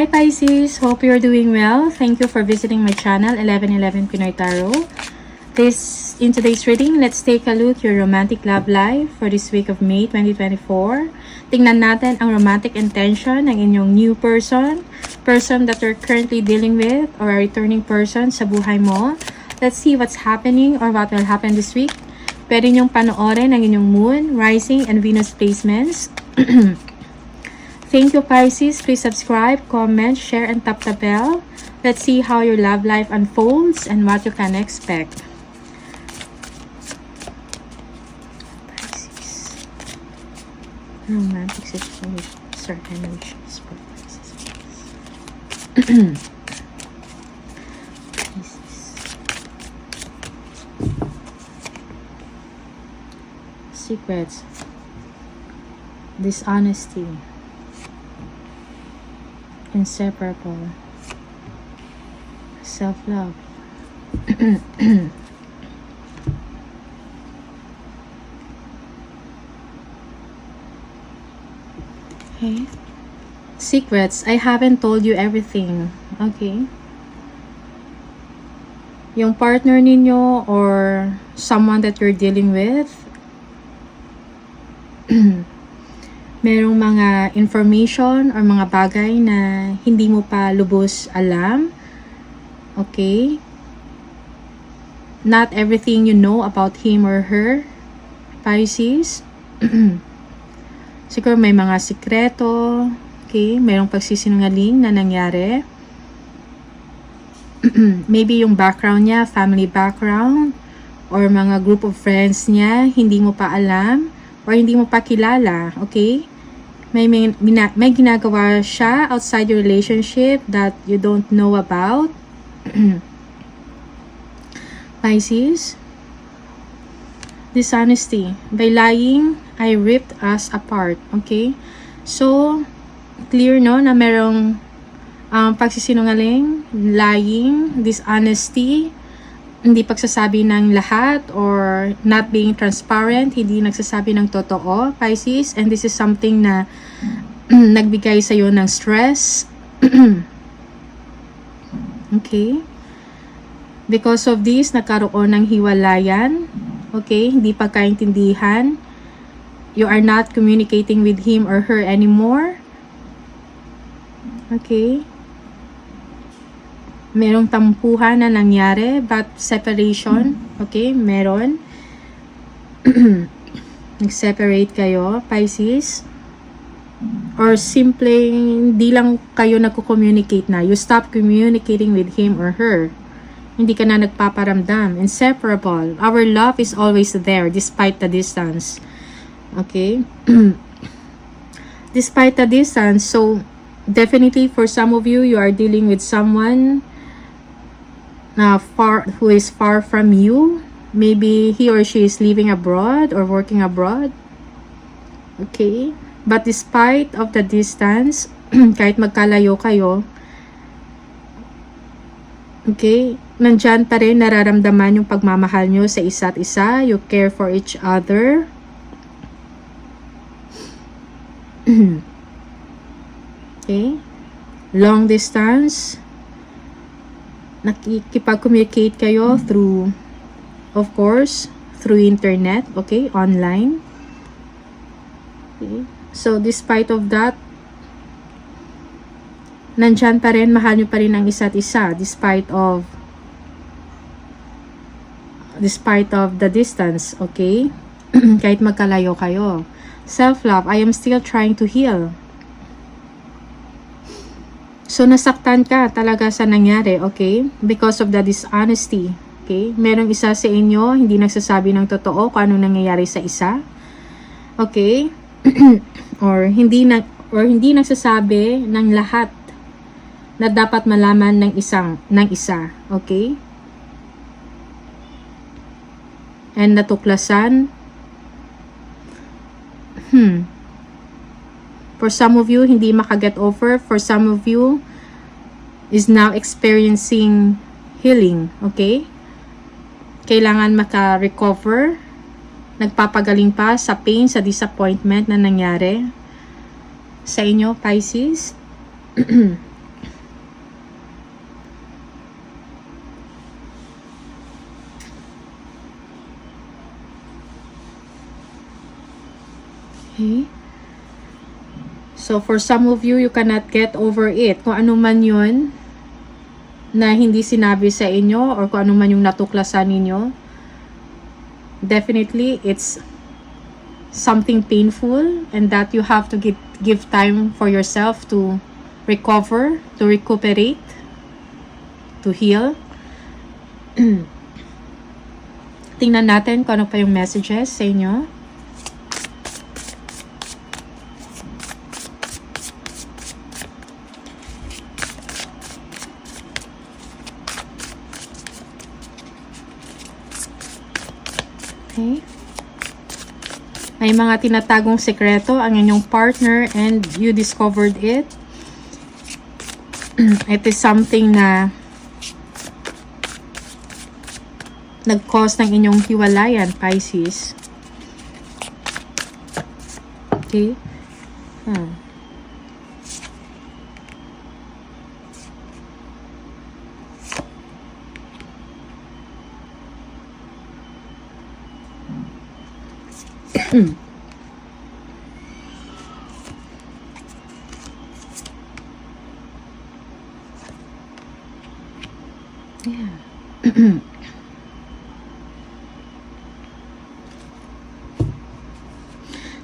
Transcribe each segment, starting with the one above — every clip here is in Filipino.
Hi Pisces, hope you're doing well. Thank you for visiting my channel, 1111 Pinoy Tarot. In today's reading, let's take a look your romantic love life for this week of May 2024. Tingnan natin ang romantic intention ng inyong new person that you're currently dealing with, or a returning person sa buhay mo. Let's see what's happening or what will happen this week. Pwede niyong panoorin ang inyong moon, rising, and Venus placements. Thank you Pisces. Please subscribe, comment, share, and tap the bell. Let's see how your love life unfolds and what you can expect. Pisces. Romantic situation. Certain emotions for Pisces. Pisces. Secrets. Dishonesty. Inseparable. Self-love. Okay. Secrets. I haven't told you everything. Okay. Yung partner ninyo or someone that you're dealing with, merong mga information or mga bagay na hindi mo pa lubos alam. Okay? Not everything you know about him or her, Pisces. Siguro may mga sikreto. Okay? Merong pagsisinungaling na nangyari. Maybe yung background niya, family background, or mga group of friends niya, hindi mo pa alam, or hindi mo pa kilala. Okay? May ginagawa siya outside your relationship that you don't know about. Pisces. Dishonesty. By lying, I ripped us apart. Okay? So, clear no na merong pagsisinungaling, lying, dishonesty, hindi pagsasabi ng lahat, or not being transparent, hindi nagsasabi ng totoo, Pisces. And this is something na nagbigay sa'yo ng stress. Okay? Because of this, nagkaroon ng hiwalayan. Okay? Hindi pagkaintindihan. You are not communicating with him or her anymore. Okay? Merong tampuhan na nangyari, but separation, okay, meron. Nag-separate kayo, Pisces. Or simple, hindi lang kayo nagko-communicate na. You stop communicating with him or her. Hindi ka na nagpaparamdam. Inseparable. Our love is always there, despite the distance. Okay? Despite the distance, so, definitely for some of you, you are dealing with someone who is far from you. Maybe he or she is living abroad or working abroad. Okay? But despite of the distance, kahit magkalayo kayo, okay, nandyan pa rin nararamdaman yung pagmamahal nyo sa isa't isa. You care for each other. Okay? Long distance. Nakikipag-communicate kayo through, of course, through internet, okay, online. Okay. So, despite of that, nandyan pa rin, mahal nyo pa rin ang isa't isa, despite of the distance, okay? Kahit magkalayo kayo. Self-love, I am still trying to heal. So, nasaktan ka talaga sa nangyari, okay? Because of the dishonesty, okay? Merong isa sa inyo, hindi nagsasabi ng totoo kung ano nangyayari sa isa. Okay? or hindi nagsasabi ng lahat na dapat malaman ng isa, okay? And natuklasan. For some of you, hindi makaget over. For some of you, is now experiencing healing. Okay? Kailangan maka-recover. Nagpapagaling pa sa pain, sa disappointment na nangyari sa inyo, Pisces. Okay? So, for some of you, you cannot get over it. Kung ano man yun na hindi sinabi sa inyo or kung ano man yung natuklasan ninyo, definitely, it's something painful and that you have to give time for yourself to recover, to recuperate, to heal. Tingnan natin kung ano pa yung messages sa inyo. Okay. May mga tinatagong sekreto ang inyong partner and you discovered it. It is something na nag-cause ng inyong hiwalayan, Pisces. Okay. Yeah.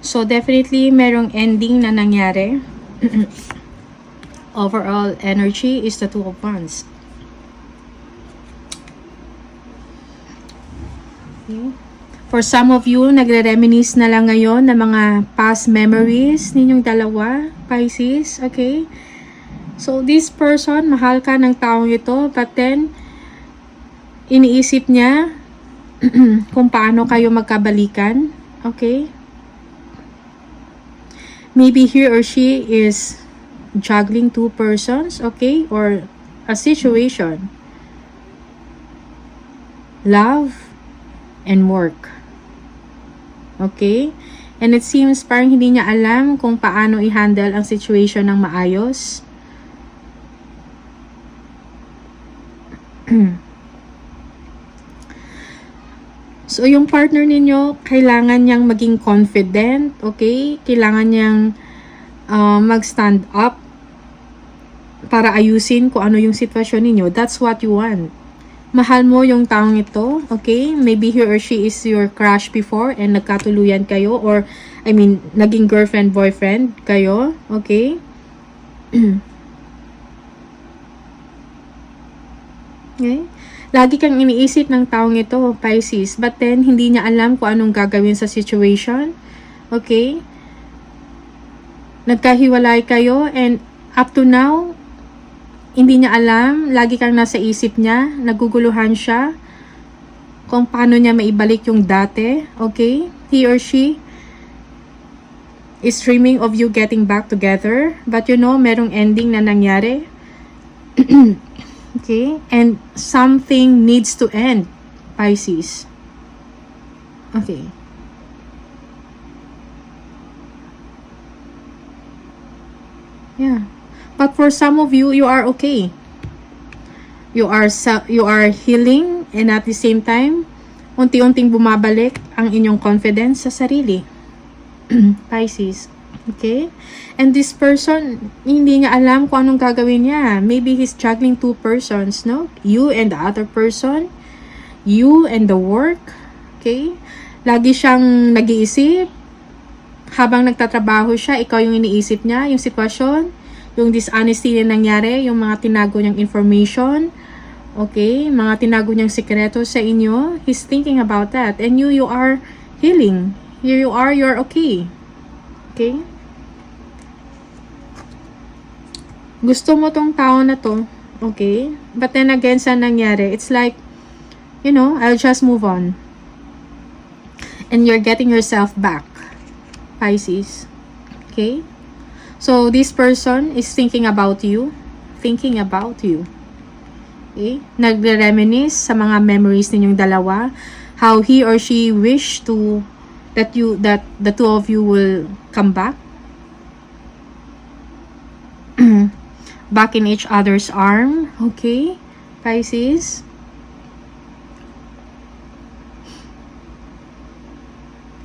So, definitely, merong ending na nangyari. Overall energy is the Two of Wands. Okay. For some of you, nagre-reminisce na lang ngayon ng mga past memories ninyong dalawa, Pisces. Okay? So, this person, mahal ka ng taong ito, but then, iniisip niya kung paano kayo magkabalikan. Okay? Maybe he or she is juggling two persons, okay? Or a situation. Love and work. Okay? And it seems parang hindi niya alam kung paano i-handle ang situation ng maayos. So, yung partner ninyo, kailangan niyang maging confident, okay? Kailangan niyang mag-stand up para ayusin kung ano yung sitwasyon ninyo. That's what you want. Mahal mo yung taong ito, okay? Maybe he or she is your crush before and nagkatuluyan kayo or, I mean, naging girlfriend-boyfriend kayo, okay? Okay? Lagi kang iniisip ng taong ito, Pisces, but then hindi niya alam kung anong gagawin sa situation. Okay? Nagkahiwalay kayo and up to now, hindi niya alam, lagi kang nasa isip niya, naguguluhan siya kung paano niya maibalik yung dati. Okay? He or she is dreaming of you getting back together, but you know, merong ending na nangyari. Okay? And something needs to end, Pisces. Okay. Yeah. But for some of you, you are okay. You are healing and at the same time, unti-unting bumabalik ang inyong confidence sa sarili. Pisces. Okay? And this person, hindi niya alam kung anong gagawin niya. Maybe he's juggling two persons, no? You and the other person. You and the work. Okay? Lagi siyang nag-iisip. Habang nagtatrabaho siya, ikaw yung iniisip niya, yung sitwasyon, yung dishonesty na nangyari, yung mga tinago niyang information. Okay? Mga tinago niyang sekreto sa inyo. He's thinking about that. And you are healing. Here you are, you're okay. Okay? Gusto mo tong tao na to, okay? But then again, sa nangyari, it's like, you know, I'll just move on. And you're getting yourself back, Pisces. Okay? So, this person is thinking about you. Thinking about you. Okay? Nagre-reminisce sa mga memories ninyong dalawa. How he or she wish to, that the two of you will come back. Back in each other's arm. Okay? Pisces.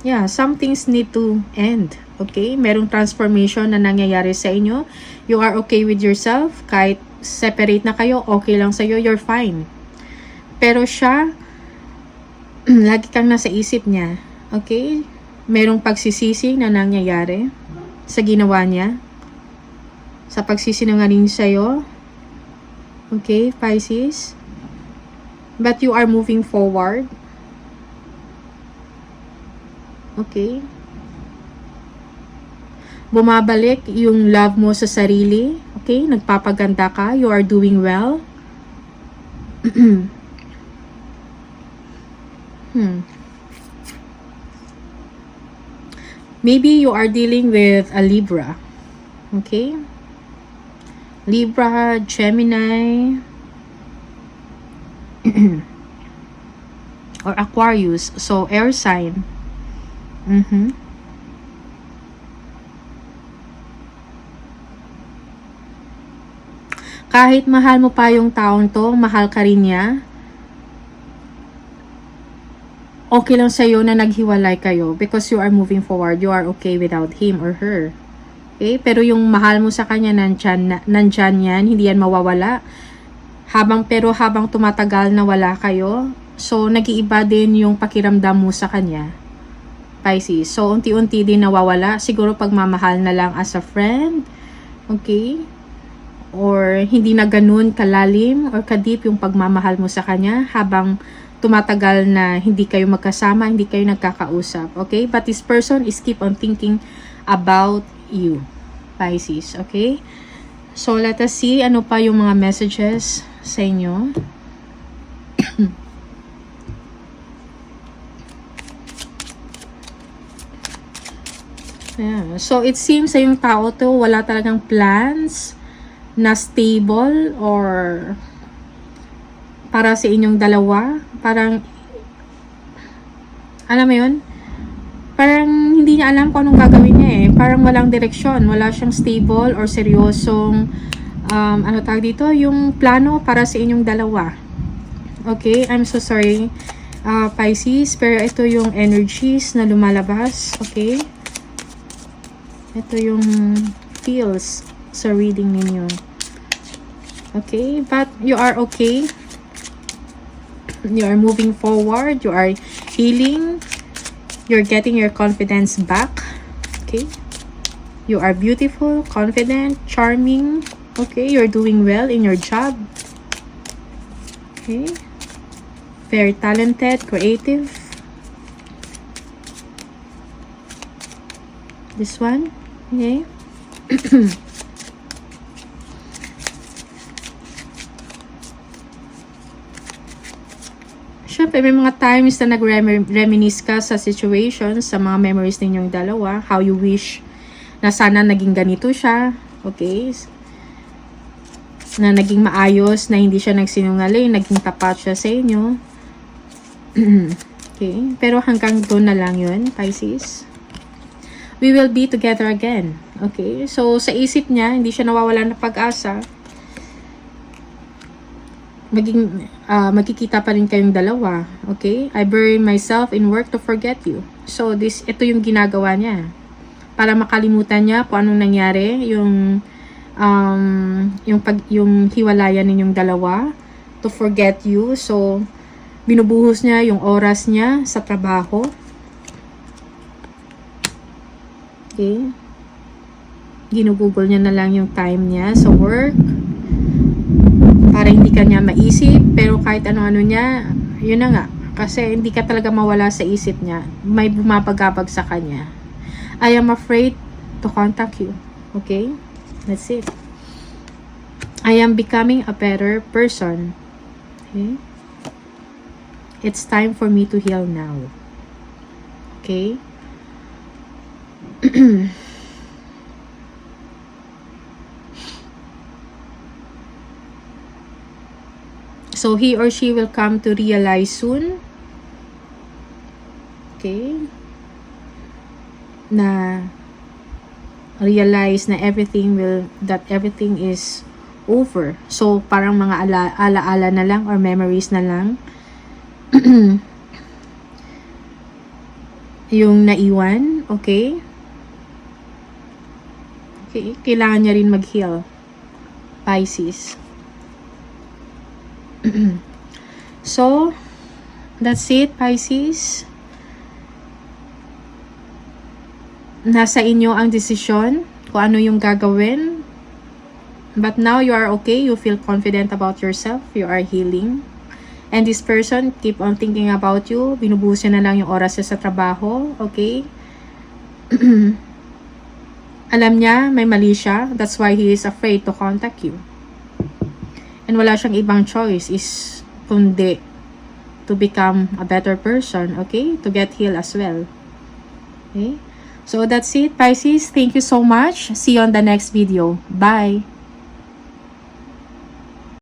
Yeah, some things need to end. Okay? Merong transformation na nangyayari sa inyo. You are okay with yourself. Kahit separate na kayo, okay lang sa'yo, you're fine. Pero siya, lagi kang nasa isip niya. Okay? Merong pagsisisi na nangyayari sa ginawa niya. Sa pagsisinungaling sa'yo. Okay, Pisces? But you are moving forward. Okay? Bumabalik yung love mo sa sarili. Okay? Nagpapaganda ka. You are doing well. Maybe you are dealing with a Libra. Okay? Libra, Gemini, or Aquarius. So, air sign. Kahit mahal mo pa yung taong to, mahal ka rin niya, okay lang sa'yo na naghiwalay kayo because you are moving forward. You are okay without him or her. Okay? Pero yung mahal mo sa kanya, nandyan yan, hindi yan mawawala. Habang tumatagal na wala kayo, so nag-iiba din yung pakiramdam mo sa kanya. Pisces. So, unti-unti din nawawala. Siguro pagmamahal na lang as a friend. Okay? Or hindi na ganun kalalim or kadip yung pagmamahal mo sa kanya habang tumatagal na hindi kayo magkasama, hindi kayo nagkakausap. Okay? But this person is keep on thinking about you. Pisces. Okay? So, let us see ano pa yung mga messages sa inyo. Yeah. So, it seems sa yung tao to, wala talagang plans na stable or para sa inyong dalawa. Parang, alam mo yun? Parang hindi niya alam kung anong gagawin niya eh. Parang walang direksyon. Wala siyang stable or seryosong, ano tawag dito? Yung plano para sa inyong dalawa. Okay? I'm so sorry, Pisces. Pero ito yung energies na lumalabas. Okay? Ito yung feels sa reading ninyo. Okay? But you are okay. You are moving forward. You are healing. You're getting your confidence back. Okay? You are beautiful, confident, charming. Okay? You're doing well in your job. Okay? Very talented, creative. This one. Okay? Siyempre, may mga times na nag-reminisce ka sa situations, sa mga memories ninyong dalawa, how you wish na sana naging ganito siya, okay? Na naging maayos, na hindi siya nagsinungaling, naging tapat siya sa inyo. Okay? Pero hanggang doon na lang yun, Pisces. We will be together again. Okay? So, sa isip niya, hindi siya nawawala ng pag-asa. Magkikita pa rin kayong dalawa. Okay? I bury myself in work to forget you. So, ito yung ginagawa niya. Para makalimutan niya kung anong nangyari, yung hiwalayan ninyong dalawa, to forget you. So, binubuhos niya yung oras niya sa trabaho. Okay? Ginugugol niya na lang yung time niya sa work. Para hindi ka niya maisip, pero kahit ano-ano niya, yun na nga. Kasi hindi ka talaga mawala sa isip niya. May bumabagabag sa kanya. I am afraid to contact you. Okay? That's it. I am becoming a better person. Okay? It's time for me to heal now. Okay? So, he or she will come to realize soon. Okay? Na realize na everything is over. So, parang mga alaala na lang or memories na lang. Yung naiwan. Okay? Okay? Kailangan niya rin mag-heal. Pisces. So, that's it, Pisces. Nasa inyo ang desisyon kung ano yung gagawin. But now you are okay. You feel confident about yourself. You are healing. And this person keep on thinking about you. Binubuhusan na lang yung oras niya sa trabaho. Okay? Alam niya, may mali siya. That's why he is afraid to contact you. And wala siyang ibang choice is kundi to become a better person. Okay? To get healed as well. Okay? So that's it, Pisces. Thank you so much. See you on the next video. Bye!